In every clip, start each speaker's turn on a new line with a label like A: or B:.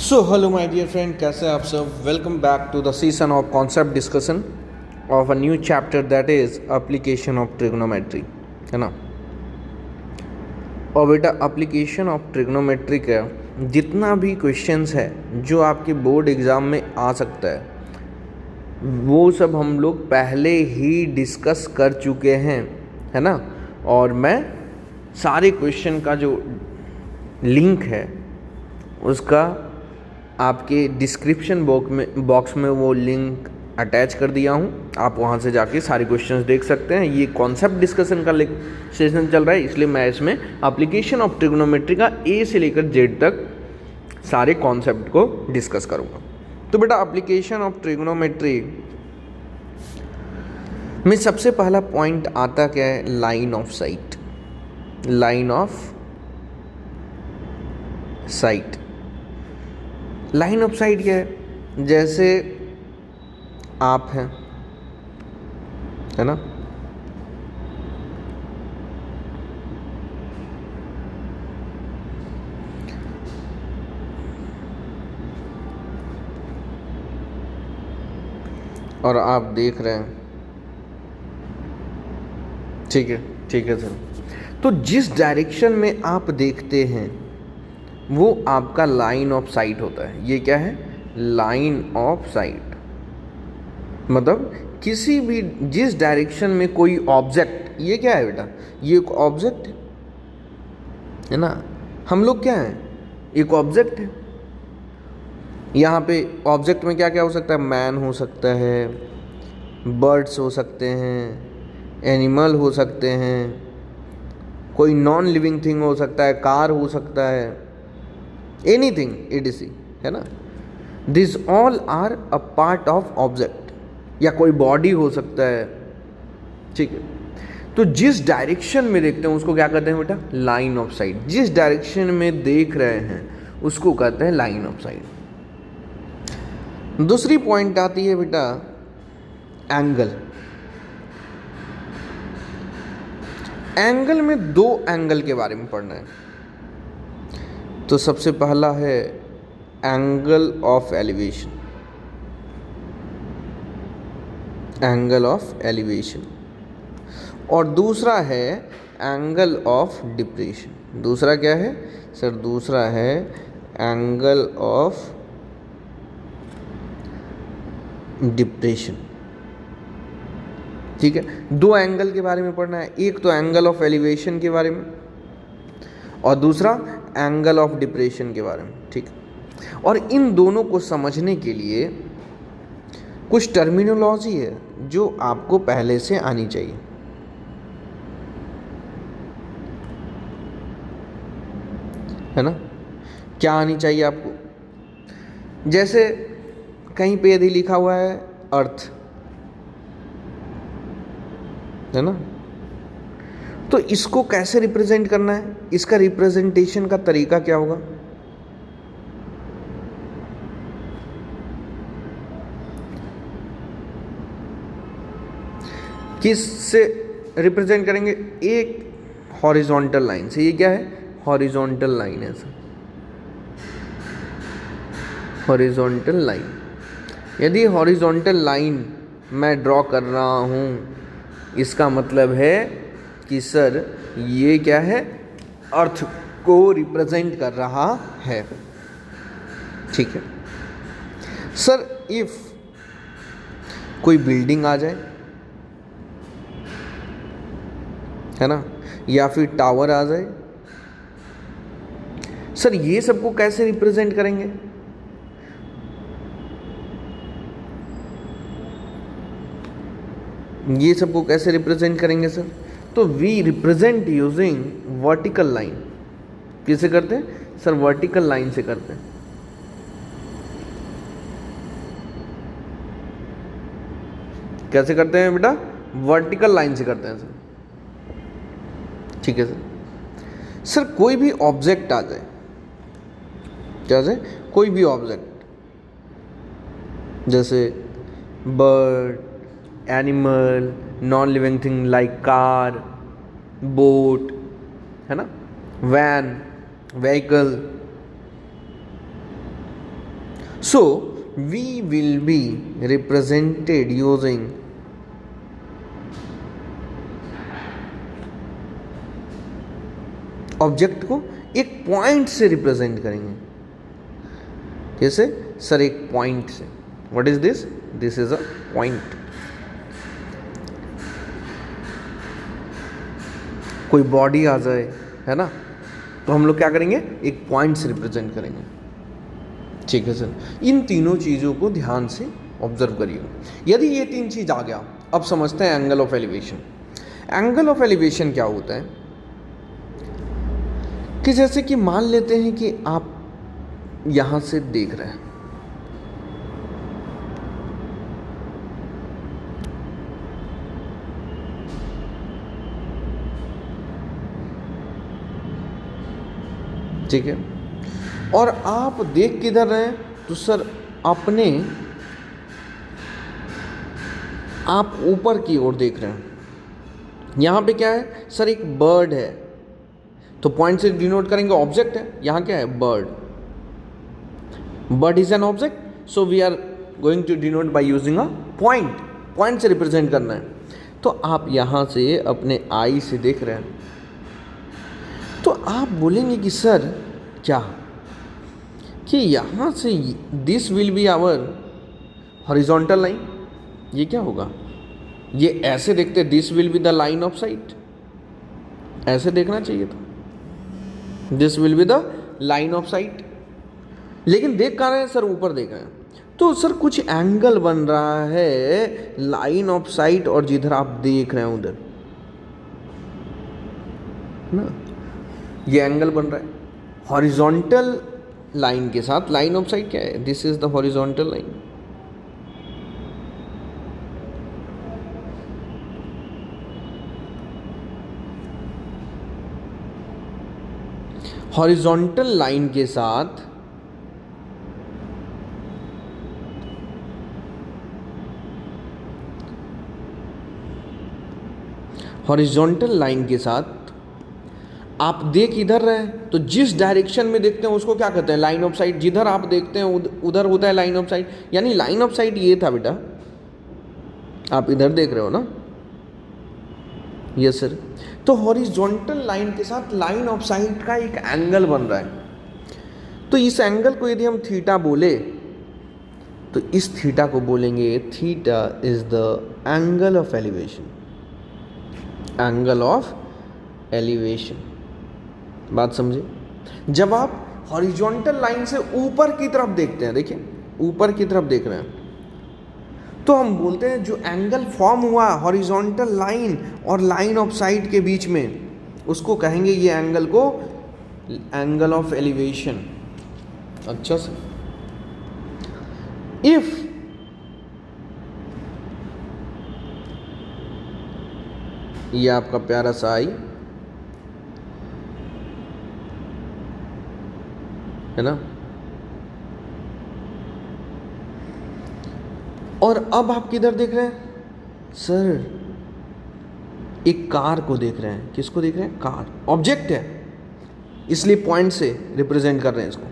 A: So hello my dear friend, कैसे हैं आप सब। Welcome back to the season of concept discussion of a new chapter that is application of trigonometry, है ना। और बेटा एप्लीकेशन ऑफ ट्रिग्नोमेट्री का जितना भी क्वेश्चंस है जो आपके बोर्ड एग्ज़ाम में आ सकता है वो सब हम लोग पहले ही डिस्कस कर चुके हैं, है ना। और मैं सारे क्वेश्चन का जो लिंक है उसका आपके डिस्क्रिप्शन बॉक्स में वो लिंक अटैच कर दिया हूँ। आप वहाँ से जाके सारे क्वेश्चंस देख सकते हैं। ये कॉन्सेप्ट डिस्कशन का सेशन चल रहा है, इसलिए मैं इसमें एप्लीकेशन ऑफ ट्रिग्नोमेट्री का ए से लेकर जेड तक सारे कॉन्सेप्ट को डिस्कस करूँगा। तो बेटा एप्लीकेशन ऑफ ट्रिग्नोमेट्री में सबसे पहला पॉइंट आता क्या है? Line of site. Line of site, line of site क्या है? जैसे आप हैं, है ना, और आप देख रहे हैं, ठीक है, ठीक है सर। तो जिस डायरेक्शन में आप देखते हैं वो आपका लाइन ऑफ साइट होता है। ये क्या है? Line of site. मतलब किसी भी जिस डायरेक्शन में कोई ऑब्जेक्ट, ये क्या है बेटा? ये एक ऑब्जेक्ट है ना। हम लोग क्या हैं? एक ऑब्जेक्ट है। यहाँ पे ऑब्जेक्ट में क्या क्या हो सकता है? मैन हो सकता है, बर्ड्स हो सकते हैं, एनिमल हो सकते हैं, कोई नॉन लिविंग थिंग हो सकता है, कार हो सकता है, एनीथिंग etc, है ना। This all are a part of object, या कोई बॉडी हो सकता है, ठीक है। तो जिस डायरेक्शन में देखते हैं उसको क्या कहते हैं बेटा? Line of site. जिस डायरेक्शन में देख रहे हैं उसको कहते हैं लाइन ऑफ साइट। दूसरी पॉइंट आती है बेटा एंगल। एंगल में दो एंगल के बारे में पढ़ना है। तो सबसे पहला है angle of elevation, angle of elevation, और दूसरा है एंगल ऑफ डिप्रेशन। दूसरा क्या है सर? दूसरा है एंगल ऑफ डिप्रेशन, ठीक है। दो एंगल के बारे में पढ़ना है, एक तो एंगल ऑफ एलिवेशन के बारे में और दूसरा एंगल ऑफ डिप्रेशन के बारे में, ठीक है। और इन दोनों को समझने के लिए कुछ टर्मिनोलॉजी है जो आपको पहले से आनी चाहिए, है ना। क्या आनी चाहिए आपको? जैसे कहीं पे यदि लिखा हुआ है अर्थ, है ना, तो इसको कैसे रिप्रेजेंट करना है? इसका रिप्रेजेंटेशन का तरीका क्या होगा? किस से रिप्रेजेंट करेंगे? एक हॉरिजॉन्टल लाइन से। ये क्या है? हॉरिजॉन्टल लाइन है सर, हॉरिजॉन्टल लाइन। यदि हॉरिजॉन्टल लाइन मैं ड्रॉ कर रहा हूँ, इसका मतलब है कि सर ये क्या है? अर्थ को रिप्रेजेंट कर रहा है, ठीक है। सर इफ कोई बिल्डिंग आ जाए, है ना, या फिर टावर आ जाए, सर ये सबको कैसे रिप्रेजेंट करेंगे? ये सबको कैसे रिप्रेजेंट करेंगे सर? तो we represent using vertical line. किसे करते हैं सर? वर्टिकल लाइन से करते हैं। कैसे करते हैं बेटा? वर्टिकल लाइन से करते हैं सर, ठीक है सर। सर कोई भी ऑब्जेक्ट आ जाए, क्या आ जाए? कोई भी ऑब्जेक्ट, जैसे bird, animal, non living thing like car, boat, है ना, van, vehicle, So we will be represented using object को एक पॉइंट से रिप्रेजेंट करेंगे। कैसे सर? एक पॉइंट से। What is this? This is a point. कोई बॉडी आ जाए, है ना, तो हम लोग क्या करेंगे? एक पॉइंट से रिप्रेजेंट करेंगे। ठीक है सर। इन तीनों चीज़ों को ध्यान से ऑब्जर्व करिए। यदि ये तीन चीज़ आ गया, अब समझते हैं angle of elevation. Angle of elevation क्या होता है कि जैसे कि मान लेते हैं कि आप यहां से देख रहे हैं, ठीक है, और आप देख किधर रहे हैं? तो सर अपने आप ऊपर की ओर देख रहे हैं। यहां पे क्या है सर? एक बर्ड है, तो पॉइंट से डिनोट करेंगे ऑब्जेक्ट है। यहां क्या है? Bird. Bird is an object, so we are going to denote by using a point. Point से रिप्रेजेंट करना है। तो आप यहां से अपने आई से देख रहे हैं, तो आप बोलेंगे कि सर क्या कि यहां से this will be our horizontal line. ये क्या होगा? ये ऐसे देखते, this will be the line of sight, ऐसे देखना चाहिए था, this will be the line of sight. लेकिन देख कहाँ रहे हैं सर? ऊपर देख रहे हैं। तो सर कुछ एंगल बन रहा है लाइन ऑफ साइट और जिधर आप देख रहे हैं उधर ना, ये एंगल बन रहा है हॉरिजॉन्टल लाइन के साथ। लाइन ऑफ साइट क्या है? This is the horizontal line. Horizontal line के साथ हॉरिजॉन्टल लाइन के साथ आप देख इधर रहे हैं, तो जिस डायरेक्शन में देखते हैं उसको क्या कहते हैं? Line of site. जिधर आप देखते हैं उधर होता है लाइन ऑफ साइट। यानी लाइन ऑफ साइट ये था बेटा, आप इधर देख रहे हो ना? Yes sir. तो हॉरिजॉन्टल लाइन के साथ लाइन ऑफ साइट का एक एंगल बन रहा है। तो इस एंगल को यदि हम थीटा बोले, तो इस थीटा को बोलेंगे theta is the angle of elevation. Angle of elevation, बात समझे? जब आप हॉरिजॉन्टल लाइन से ऊपर की तरफ देखते हैं, देखिए ऊपर की तरफ देख रहे हैं, तो हम बोलते हैं जो एंगल फॉर्म हुआ हॉरिजॉन्टल लाइन और लाइन ऑफ साइट के बीच में, उसको कहेंगे ये एंगल को एंगल ऑफ एलिवेशन। अच्छा सर। इफ ये आपका प्यारा सा आई है ना, और अब आप किधर देख रहे हैं सर? एक कार को देख रहे हैं। किसको देख रहे हैं? कार। ऑब्जेक्ट है, इसलिए पॉइंट से रिप्रेजेंट कर रहे हैं इसको,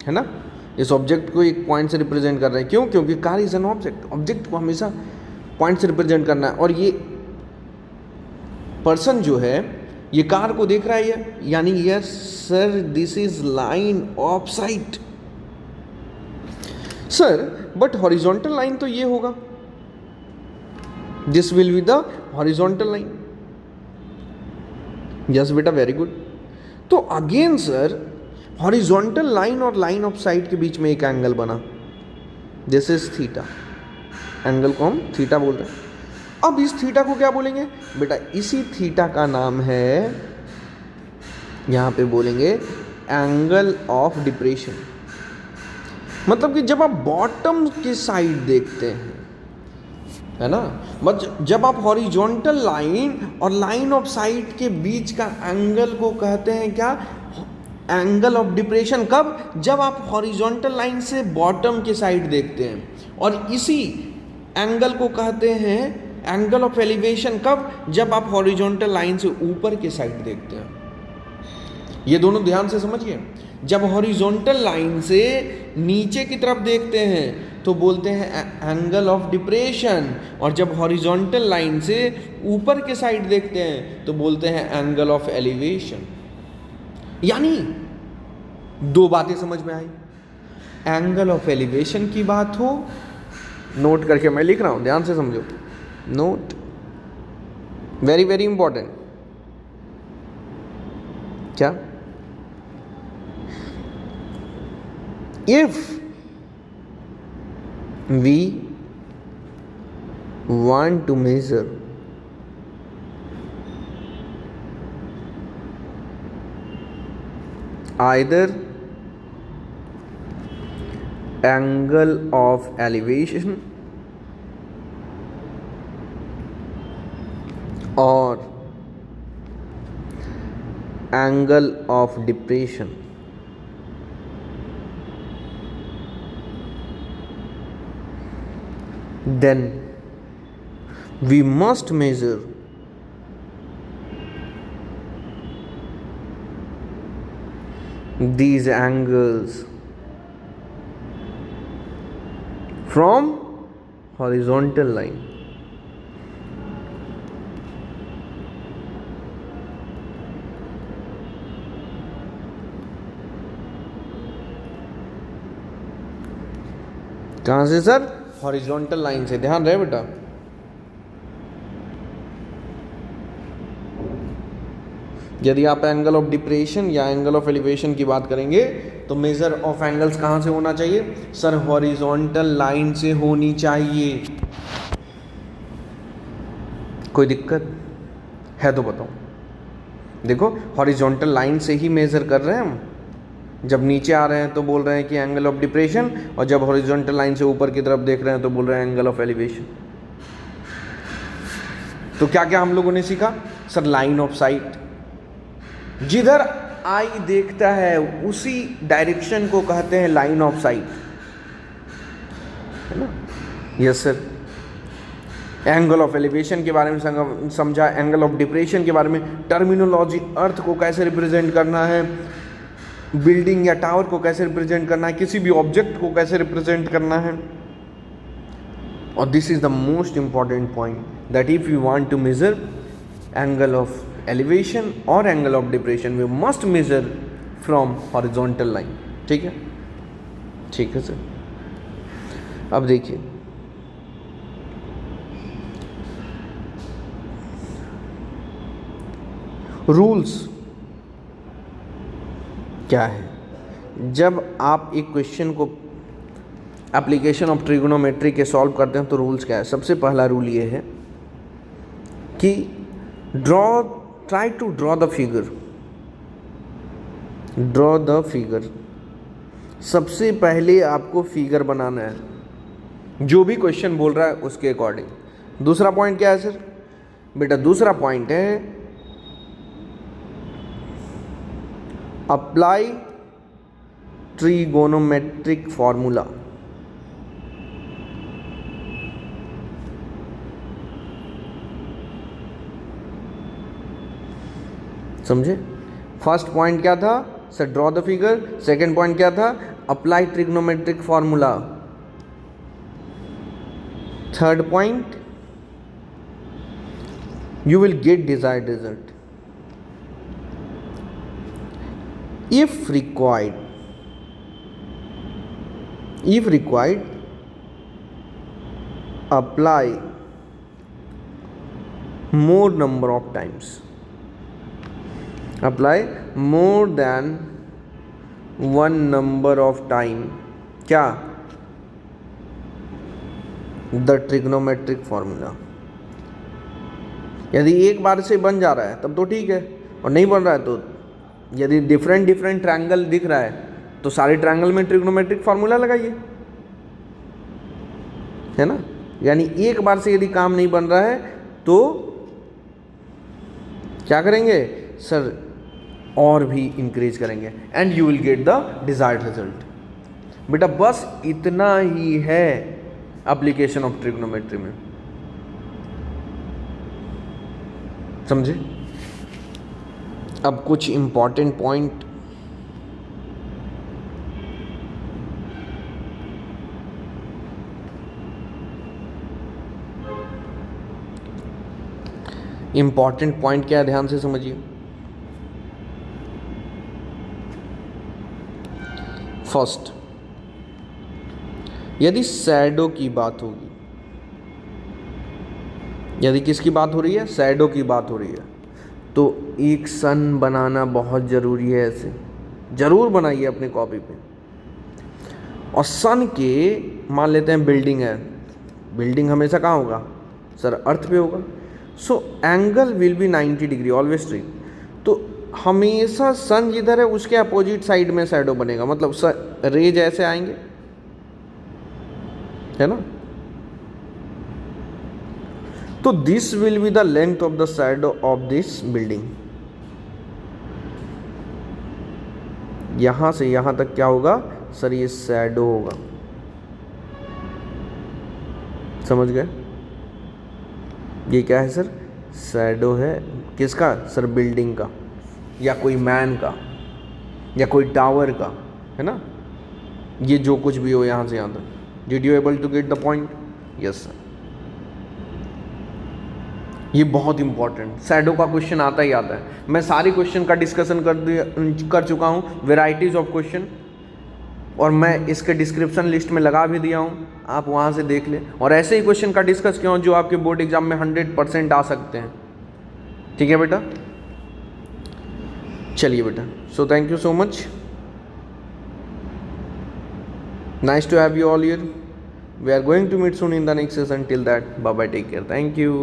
A: है ना? इस ऑब्जेक्ट को एक पॉइंट से रिप्रेजेंट कर रहे हैं। क्यों? क्योंकि car is an object. Object को हमेशा पॉइंट से रिप्रेजेंट करना है। और ये पर्सन जो है ये कार को देख रहा है, यानी yes sir this is line of site. Sir but horizontal line तो ये होगा, this will be the horizontal line. Yes बेटा, वेरी गुड। तो अगेन सर हॉरिजॉन्टल लाइन और लाइन ऑफ साइट के बीच में एक एंगल बना, दिस इज थीटा। एंगल को हम थीटा बोल रहे हैं। अब इस थीटा को क्या बोलेंगे बेटा? इसी थीटा का नाम है, यहां पे बोलेंगे एंगल ऑफ डिप्रेशन। मतलब कि जब आप बॉटम की साइड देखते हैं, है ना, बट जब आप हॉरिजॉन्टल लाइन और लाइन ऑफ साइट के बीच का एंगल को कहते हैं क्या? Angle of depression. कब? जब आप हॉरिजॉन्टल लाइन से बॉटम की साइड देखते हैं। और इसी एंगल को कहते हैं एंगल ऑफ एलिवेशन। कब? जब आप हॉरिजॉन्टल लाइन से ऊपर की साइड देखते हैं। ये दोनों ध्यान से समझिए। जब हॉरिजॉन्टल लाइन से नीचे की तरफ देखते हैं तो बोलते हैं एंगल ऑफ डिप्रेशन, और जब हॉरिजॉन्टल लाइन से ऊपर के साइड देखते हैं तो बोलते हैं एंगल ऑफ एलिवेशन। यानी दो बातें समझ में आई। एंगल ऑफ एलिवेशन की बात हो, नोट करके मैं लिख रहा हूं, ध्यान से समझो, नोट, वेरी वेरी इंपॉर्टेंट। क्या? If we want to measure either angle of elevation or angle of depression, then we must measure these angles from horizontal line. कहाँ से सर? हॉरिजॉन्टल लाइन से। ध्यान रहे बेटा, यदि आप एंगल ऑफ डिप्रेशन या एंगल ऑफ एलिवेशन की बात करेंगे तो मेजर ऑफ एंगल्स कहाँ से होना चाहिए? सर हॉरिजॉन्टल लाइन से होनी चाहिए। कोई दिक्कत है तो बताओ। देखो हॉरिजॉन्टल लाइन से ही मेजर कर रहे हैं हम। जब नीचे आ रहे हैं तो बोल रहे हैं कि एंगल ऑफ डिप्रेशन, और जब हॉरिजॉन्टल लाइन से ऊपर की तरफ देख रहे हैं तो बोल रहे हैं एंगल ऑफ एलिवेशन। तो क्या क्या हम लोगों ने सीखा? सर लाइन ऑफ साइट, जिधर आई देखता है उसी डायरेक्शन को कहते हैं लाइन ऑफ साइट, है ना? Yes sir. Angle of elevation के बारे में समझा, एंगल ऑफ डिप्रेशन के बारे में, टर्मिनोलॉजी, अर्थ को कैसे रिप्रेजेंट करना है, बिल्डिंग या टावर को कैसे रिप्रेजेंट करना है, किसी भी ऑब्जेक्ट को कैसे रिप्रेजेंट करना है। और this is the most important point, that if you want to measure angle of elevation और angle of depression we must measure from horizontal line. ठीक है, ठीक है सर। अब देखिए, रूल्स क्या है? जब आप एक क्वेश्चन को एप्लीकेशन ऑफ ट्रिगोनोमेट्री के सॉल्व करते हैं तो रूल्स क्या है? सबसे पहला रूल ये है कि try to draw the figure. सबसे पहले आपको फिगर बनाना है, जो भी क्वेश्चन बोल रहा है उसके अकॉर्डिंग। दूसरा पॉइंट क्या है सर? बेटा दूसरा पॉइंट है अप्लाई ट्रिगोनोमेट्रिक फॉर्मूला। समझे? फर्स्ट पॉइंट क्या था sir? Draw the figure. Second point क्या था? Apply trigonometric formula. Third point, you will get desired result. If required, apply more number of times. Apply more than one number of time. क्या? The trigonometric formula. यदि एक बार से बन जा रहा है तब तो ठीक है, और नहीं बन रहा है तो यदि डिफरेंट ट्रायंगल दिख रहा है तो सारे ट्रायंगल में ट्रिग्नोमेट्रिक फार्मूला लगाइए, है ना। यानी एक बार से यदि काम नहीं बन रहा है तो क्या करेंगे सर, और भी इंक्रीज करेंगे and you will get the desired result. बेटा बस इतना ही है एप्लीकेशन ऑफ ट्रिग्नोमेट्री में, समझे। अब कुछ इंपॉर्टेंट पॉइंट इंपॉर्टेंट पॉइंट क्या है, ध्यान से समझिए। फर्स्ट, यदि शैडो की बात होगी, यदि किसकी बात हो रही है, शैडो की बात हो रही है, तो एक सन बनाना बहुत ज़रूरी है। ऐसे ज़रूर बनाइए अपनी कॉपी पे। और सन के, मान लेते हैं बिल्डिंग है, बिल्डिंग हमेशा कहाँ होगा सर, अर्थ पे होगा। So angle will be 90 degree always straight. तो हमेशा सन जिधर है उसके अपोजिट साइड में शैडो बनेगा, मतलब रेज ऐसे आएंगे, है ना। तो this will be the length of the shadow of this building. यहां से यहां तक क्या होगा सर, ये शैडो होगा। समझ गए, ये क्या है सर, शैडो है। किसका सर, बिल्डिंग का, या कोई मैन का, या कोई टावर का, है ना। ये जो कुछ भी हो यहां से यहां तक। Did you able to get the point? Yes sir. ये बहुत इंपॉर्टेंट, शैडो का क्वेश्चन आता ही आता है। मैं सारी क्वेश्चन का डिस्कशन कर चुका हूँ, वेराइटीज ऑफ क्वेश्चन, और मैं इसके डिस्क्रिप्शन लिस्ट में लगा भी दिया हूँ, आप वहाँ से देख लें। और ऐसे ही क्वेश्चन का डिस्कस क्यों जो आपके बोर्ड एग्जाम में 100% आ सकते हैं। ठीक है बेटा, चलिए बेटा। So thank you so much, nice to have you all here. We are going to meet soon in the next session. Till that, bye bye, take care. Thank you.